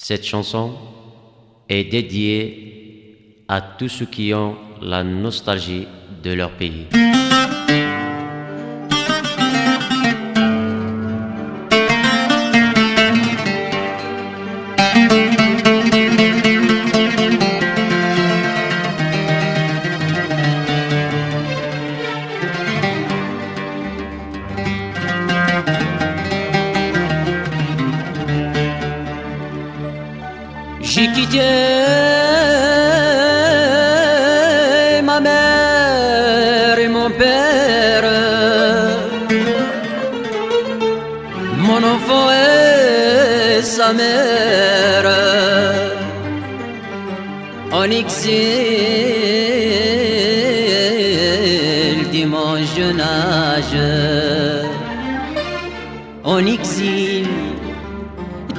Cette chanson est dédiée à tous ceux qui ont la nostalgie de leur pays. J'ai quitté ma mère et mon père, mon enfant et sa mère, en exil de mon jeune âge, en exil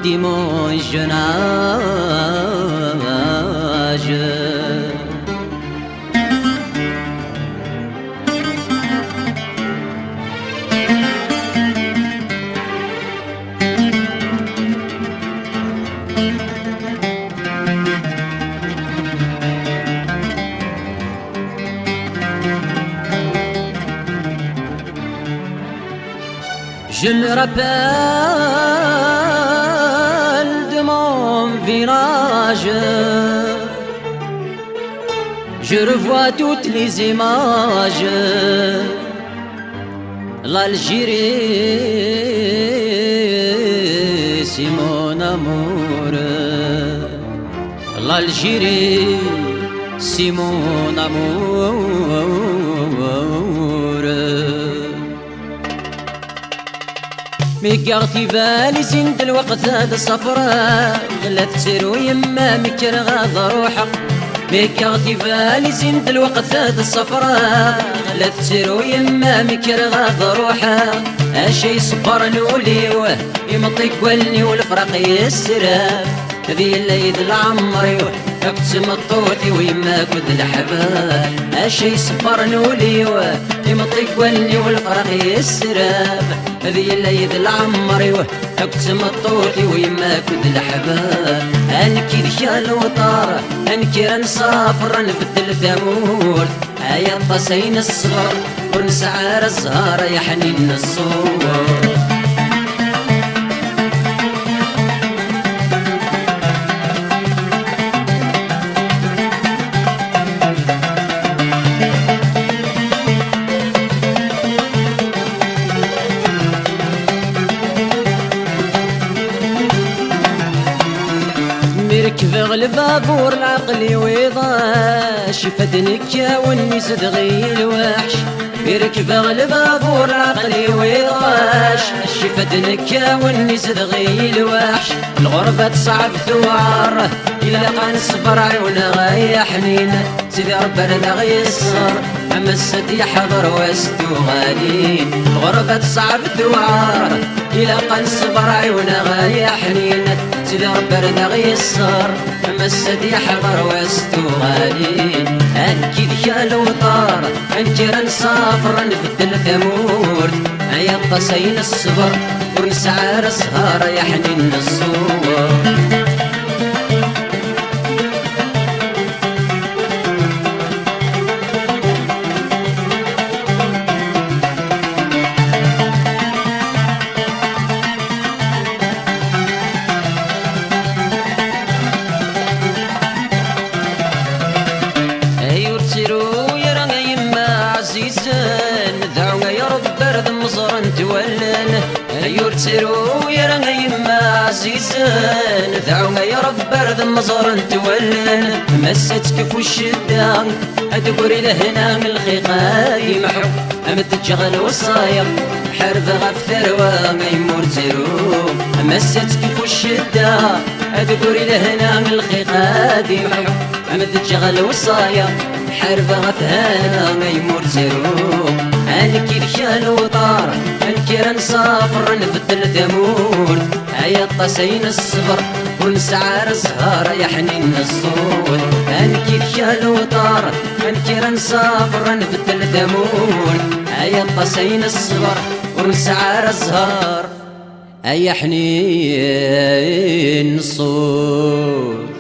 de mon jeune âge. Je me rappelle de mon village, je revois toutes les images. L'Algérie, c'est mon amour. L'Algérie, c'est mon amour. ميقاغتي بالي زين الوقت هذا صفراء لا تسيرو يما مكر غاض روحك. ميقاغتي بالي زين الوقت هذا صفراء لا تسيرو يما مكر غاض روحك. اشي صبر نوليوه يمطيك ولني والفرق يسراب. هذي الليل العمر اقسم الطوتي ويما كد الحباب. اشي صبر نوليوه يمطيك ولني والفرق يسراب. هذي الليل العمر اقسم الطوتي ويما كد الحباب. انكي ذشال وطار انكي نسافر نبدل ثمور. هيا طسين الصغر ونسعار الزهار يا حنين الصور. مركب البابور العقلي ويضاش فدنك يا وني صدغي الوحش. مركب البابور العقلي ويضاش فدنك يا وني صدغي الوحش. الغربة تصعب ثوار إلا قا نصبر عيونا غاية حنينة. سيدي ربنا غيصر أما السد يحضر وسدو غالين. الغربة تصعب ثوار إلا قا نصبر عيونا غاية حنينة. سيدي ربنا غيصر أما السد يحضر وسدو غالين. أنكي ذيال وطار أنكي نسافر نبدل ثمور. هيا طسين الصبر ونسعار السهارة يا حنين الصور. يرترو يا راه يما عزيزان دعونا يا رب برد مزار نتولن. مستك والشدة ادقري لهنا من الخيقة يمحو ام تجغل وصايا حرب غف ثروة ما يمور ترو. مستك والشدة ادقري لهنا من الخيقة يمحو ام تجغل وصايا حرب غف هنا ما يمور ترو. انكي رشال وطار انكي نسافر نبدل ثمور. هيا طسين الصبر ونسعار الزهارة يا حنين الصور. انكي رشال وطار انكي نسافر نبدل ثمور. هيا طسين الصبر ونسعار الزهار أي حنين الصوت